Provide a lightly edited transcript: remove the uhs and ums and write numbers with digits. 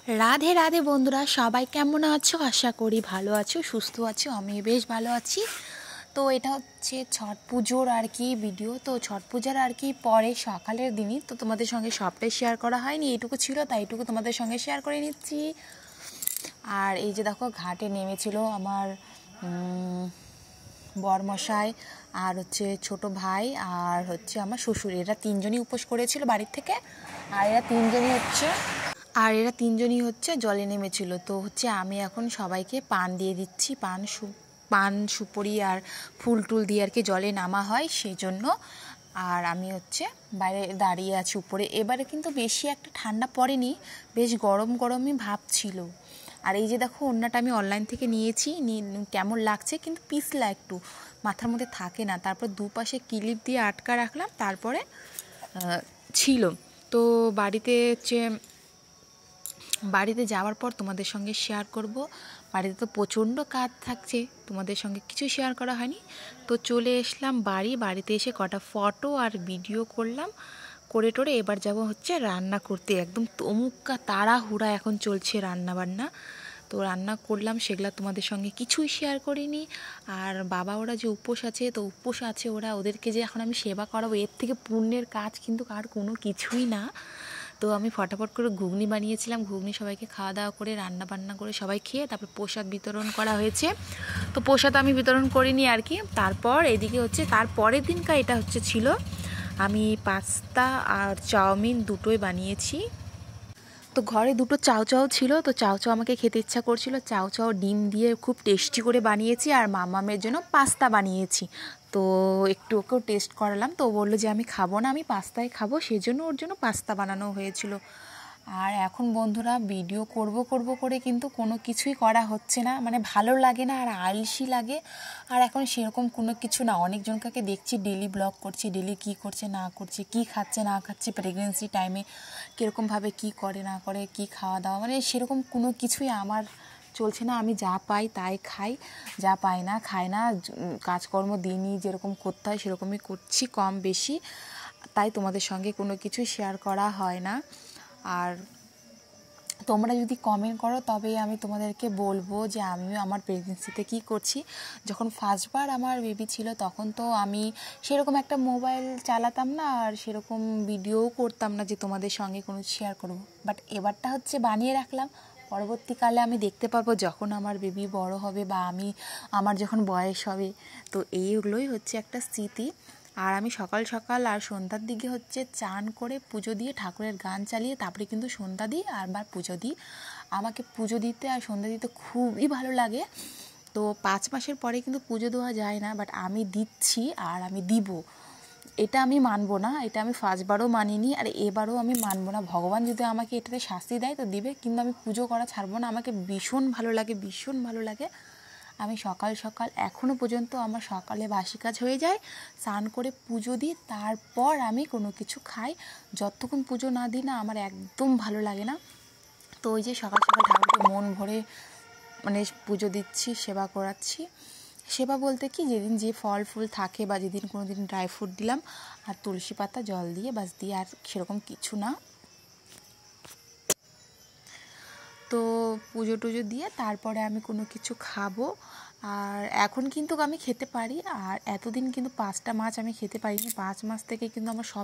राधे राधे बंधुरा सबाई केमन आछो आशा करी भालो आछो सुस्थ आछो आमी बेश भालो आछि। तो এটা হচ্ছে ছট পুজোর আর কি ভিডিও। তো ছট পূজার আর কি পরে সকালের দিনই তো তোমাদের সঙ্গে সবটাই শেয়ার করা হয়নি, এইটুকু ছিল তাই এইটুকু তোমাদের সঙ্গে শেয়ার করে নিচ্ছি। আর এই যে দেখো ঘাটে নেমেছিল আমার বরমশাই আর হচ্ছে ছোট ভাই আর হচ্ছে আমার শ্বশুর, এরা তিনজনই উপোস করেছিল বাড়ির থেকে। আর এরা তিনজনই হচ্ছে জলে নেমেছিল। তো হচ্ছে আমি এখন সবাইকে পান দিয়ে দিচ্ছি, পান সুপুরি আর ফুল টুল দিয়ে আর কি জলে নামা হয় সেই জন্য। আর আমি হচ্ছে বাইরে দাঁড়িয়ে আছি উপরে। এবারে কিন্তু বেশি একটা ঠান্ডা পড়েনি, বেশ গরম গরমই ভাব ছিল। আর এই যে দেখো ওড়নাটা আমি অনলাইন থেকে নিয়েছি, কেমন লাগছে কিন্তু পিছলা একটু, মাথার মধ্যে থাকে না। তারপর দুপাশে ক্লিপ দিয়ে আটকা রাখলাম, তারপরে ছিল। তো বাড়িতে যাওয়ার পর তোমাদের সঙ্গে শেয়ার করব। বাড়িতে তো প্রচণ্ড কাজ থাকছে, তোমাদের সঙ্গে কিছু শেয়ার করা হয়নি। তো চলে এসলাম বাড়িতে এসে কটা ফটো আর ভিডিও করলাম, করে টোরে এবার যাব হচ্ছে রান্না করতে। একদম তমুক্কা তাড়াহুড়া এখন চলছে রান্না বান্না। তো রান্না করলাম, সেগুলো তোমাদের সঙ্গে কিছুই শেয়ার করিনি। আর বাবা ওরা যে উপোস আছে, তো উপোস আছে ওদেরকে যে এখন আমি সেবা করাবো, এর থেকে পুণ্যের কাজ কিন্তু আর কোনো কিছুই না। তো আমি ফটাফট করে ঘুগনি বানিয়েছিলাম, ঘুগনি সবাইকে খাওয়া দাওয়া করে রান্না বান্না করে সবাই খেয়ে তারপর প্রসাদ বিতরণ করা হয়েছে। তো প্রসাদ আমি বিতরণ করিনি আর কি। তারপর এদিকে হচ্ছে তারপরের দিনকার এটা হচ্ছে ছিল, আমি পাস্তা আর চাউমিন দুটোই বানিয়েছি। তো ঘরে দুটো চাউ ছিল, তো চাউ আমাকে খেতে ইচ্ছা করছিল, চাউ ডিম দিয়ে খুব টেস্টি করে বানিয়েছি। আর মামামের জন্য পাস্তা বানিয়েছি। তো একটু ওকেও টেস্ট করালাম, তো ও বললো যে আমি খাবো না, আমি পাস্তাই খাবো, সেজন্য ওর জন্য পাস্তা বানানো হয়েছিল। আর এখন বন্ধুরা ভিডিও করব করে কিন্তু কোনো কিছুই করা হচ্ছে না, মানে ভালো লাগে না আর আলসি লাগে। আর এখন সেরকম কোনো কিছু না, অনেকজনকে দেখছি ডেলি ব্লগ করছে, ডেলি কী করছে না করছে, কী খাচ্ছে না খাচ্ছে, প্রেগনেন্সি টাইমে কীরকমভাবে কী করে না করে, কী খাওয়া দাওয়া, মানে সেরকম কোনো কিছুই আমার চলছে না। আমি যা পাই তাই খাই, যা পাই না খাই না। কাজকর্ম দিনই যেরকম করতে হয় সেরকমই করছি কম বেশি, তাই তোমাদের সঙ্গে কোনো কিছুই শেয়ার করা হয় না। আর তোমরা যদি কমেন্ট করো তবে আমি তোমাদেরকে বলবো যে আমিও আমার প্রেগনেন্সিতে কী করছি। যখন ফার্স্টবার আমার বেবি ছিল তখন তো আমি সেরকম একটা মোবাইল চালাতাম না আর সেরকম ভিডিওও করতাম না যে তোমাদের সঙ্গে কোনো শেয়ার করব। বাট এবারটা হচ্ছে বানিয়ে রাখলাম, পরবর্তীকালে আমি দেখতে পারবো যখন আমার বেবি বড় হবে বা আমার যখন বয়স হবে। তো এইগুলোই হচ্ছে একটা স্মৃতি। আর আমি সকাল সকাল আর সন্ধ্যার দিকে হচ্ছে চান করে পুজো দিয়ে ঠাকুরের গান চালিয়ে তারপরে কিন্তু সন্ধ্যা দিই আর পুজো দিই। আমাকে পুজো দিতে আর সন্ধ্যা দিতে খুবই ভালো লাগে। তো 5 মাসের পরে কিন্তু পুজো দেওয়া যায় না, বাট আমি দিচ্ছি আর আমি দিব, এটা আমি মানবো না। এটা আমি ফার্স্টবারও মানিনি আর এবারও আমি মানবো না। ভগবান যদি আমাকে এটাতে শাস্তি দেয় তো দিবে, কিন্তু আমি পুজো করা ছাড়বো না। আমাকে ভীষণ ভালো লাগে, ভীষণ ভালো লাগে। আমি সকাল সকাল এখনও পর্যন্ত আমার সকালে বাসি কাজ হয়ে যায়, স্নান করে পুজো দিই, তারপর আমি কোনো কিছু খাই। যতক্ষণ পুজো না দিই না আমার একদম ভালো লাগে না। তো ওই যে সকাল সকাল ঠাকুরকে মন ভরে মানে পুজো দিচ্ছি, সেবা করাচ্ছি। সেবা বলতে কি, যেদিন যে ফল ফুল থাকে বা যেদিন কোনো দিন ড্রাই ফ্রুট দিলাম আর তুলসী পাতা জল দিয়ে বাস দিয়ে, আর সেরকম কিছু না। তো পুজো টুজো দিয়ে তারপরে আমি কোনো কিছু খাবো। আর এখন কিন্তু আমি খেতে পারি, আর এতদিন কিন্তু 5টা মাছ আমি খেতে পারিনি। 5 মাস থেকে কিন্তু আমার সব